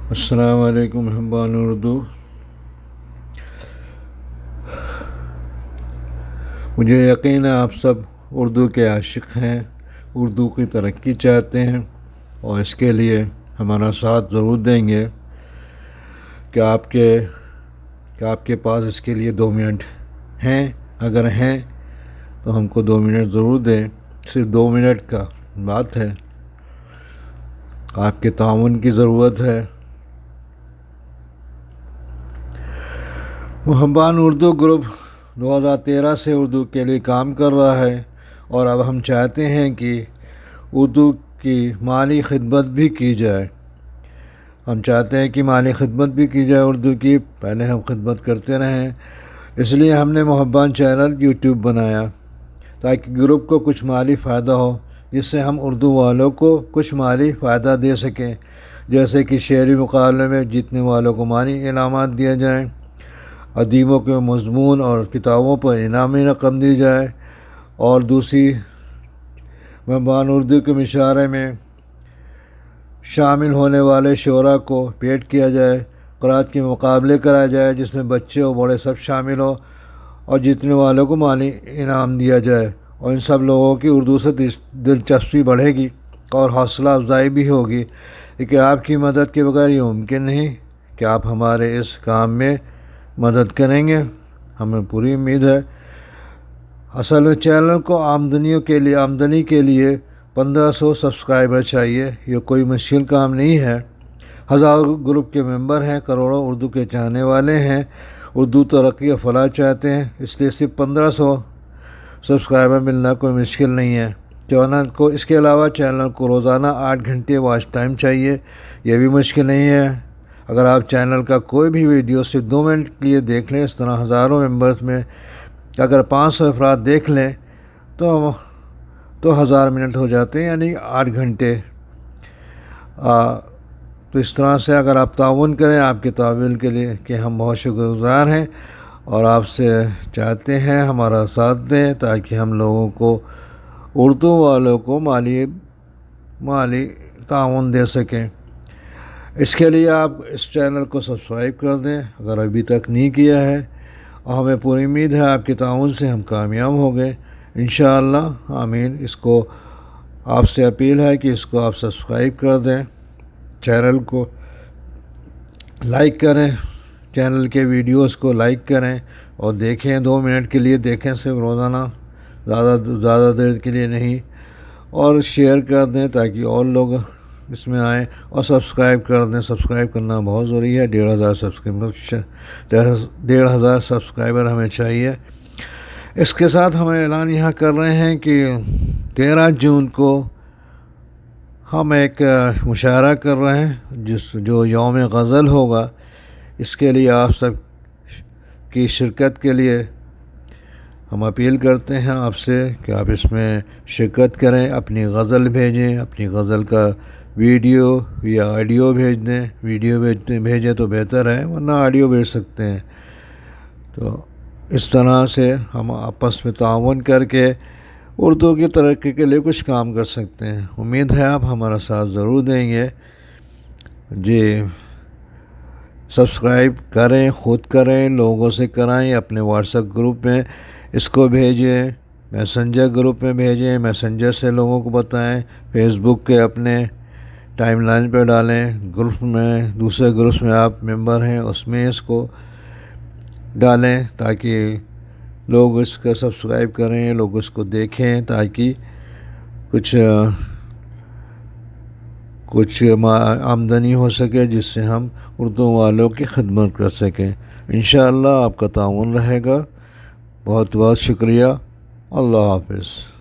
السلام علیکم محبان اردو. مجھے یقین ہے آپ سب اردو کے عاشق ہیں، اردو کی ترقی چاہتے ہیں اور اس کے لیے ہمارا ساتھ ضرور دیں گے کہ آپ کے پاس اس کے لیے 2 منٹ ہیں. اگر ہیں تو ہم کو 2 منٹ ضرور دیں. صرف 2 منٹ کا بات ہے. آپ کے تعاون کی ضرورت ہے. محبان اردو گروپ 2013 سے اردو کے لیے کام کر رہا ہے اور اب ہم چاہتے ہیں کہ اردو کی مالی خدمت بھی کی جائے. ہم چاہتے ہیں کہ مالی خدمت بھی کی جائے اردو کی. پہلے ہم خدمت کرتے رہیں، اس لیے ہم نے محبان چینل یوٹیوب بنایا تاکہ گروپ کو کچھ مالی فائدہ ہو، جس سے ہم اردو والوں کو کچھ مالی فائدہ دے سکیں. جیسے کہ شعری مقابلے میں جیتنے والوں کو مالی انعامات دیا جائیں، ادیبوں کے مضمون اور کتابوں پر انعامی رقم دی جائے، اور دوسری محبان اردو کے مشاعرے میں شامل ہونے والے شعراء کو پیٹ کیا جائے. قرأت کے مقابلے کرائے جائے جس میں بچے و بڑے سب شامل ہوں اور جیتنے والوں کو مالی انعام دیا جائے. اور ان سب لوگوں کی اردو سے دلچسپی بڑھے گی اور حوصلہ افزائی بھی ہوگی، لیکن آپ کی مدد کے بغیر یہ ممکن نہیں کہ آپ ہمارے اس کام میں مدد کریں گے. ہمیں پوری امید ہے. اصل میں چینل کو آمدنی کے لیے 1500 سبسکرائبر چاہیے. یہ کوئی مشکل کام نہیں ہے. ہزاروں گروپ کے ممبر ہیں، کروڑوں اردو کے چاہنے والے ہیں، اردو ترقی و فلاح چاہتے ہیں. اس لیے صرف 1500 سبسکرائبر ملنا کوئی مشکل نہیں ہے. چینل کو اس کے علاوہ چینل کو روزانہ 8 گھنٹے واچ ٹائم چاہیے. یہ بھی مشکل نہیں ہے. اگر آپ چینل کا کوئی بھی ویڈیو صرف 2 منٹ کے لیے دیکھ لیں، اس طرح ہزاروں ممبرز میں اگر 500 افراد دیکھ لیں تو 1000 منٹ ہو جاتے ہیں، یعنی 8 گھنٹے. تو اس طرح سے اگر آپ تعاون کریں، آپ کے تعاون کے لیے کہ ہم بہت شکر گزار ہیں اور آپ سے چاہتے ہیں ہمارا ساتھ دیں تاکہ ہم لوگوں کو اردو والوں کو مالی تعاون دے سکیں. اس کے لیے آپ اس چینل کو سبسکرائب کر دیں اگر ابھی تک نہیں کیا ہے، اور ہمیں پوری امید ہے آپ کے تعاون سے ہم کامیاب ہوں گے انشاءاللہ. آمین. اس کو آپ سے اپیل ہے کہ اس کو آپ سبسکرائب کر دیں، چینل کو لائک کریں، چینل کے ویڈیوز کو لائک کریں اور دیکھیں. 2 منٹ کے لیے دیکھیں صرف روزانہ، زیادہ دیر کے لیے نہیں. اور شیئر کر دیں تاکہ اور لوگ اس میں آئیں، اور سبسکرائب کر دیں. سبسکرائب کرنا بہت ضروری ہے. 1,500 سبسکرائبر ہمیں چاہیے. اس کے ساتھ ہم اعلان یہاں کر رہے ہیں کہ 13 جون کو ہم ایک مشاعرہ کر رہے ہیں جو یوم غزل ہوگا. اس کے لیے آپ سب کی شرکت کے لیے ہم اپیل کرتے ہیں آپ سے کہ آپ اس میں شرکت کریں. اپنی غزل بھیجیں، اپنی غزل کا ویڈیو یا آڈیو بھیج دیں. ویڈیو بھیجیں تو بہتر ہے، ورنہ آڈیو بھیج سکتے ہیں. تو اس طرح سے ہم آپس میں تعاون کر کے اردو کی ترقی کے لیے کچھ کام کر سکتے ہیں. امید ہے آپ ہمارا ساتھ ضرور دیں گے. جی، سبسکرائب کریں، خود کریں، لوگوں سے کرائیں. اپنے واٹس ایپ گروپ میں اس کو بھیجیں، میسنجر گروپ میں بھیجیں، میسنجر سے لوگوں کو بتائیں، فیس بک کے اپنے ٹائم لائن پہ ڈالیں. گروپ میں دوسرے گروپس میں آپ ممبر ہیں اس میں اس کو ڈالیں تاکہ لوگ اس کا سبسکرائب کریں، لوگ اس کو دیکھیں، تاکہ کچھ آمدنی ہو سکے جس سے ہم اردو والوں کی خدمت کر سکیں. انشاءاللہ آپ کا تعاون رہے گا. بہت بہت شکریہ. اللہ حافظ.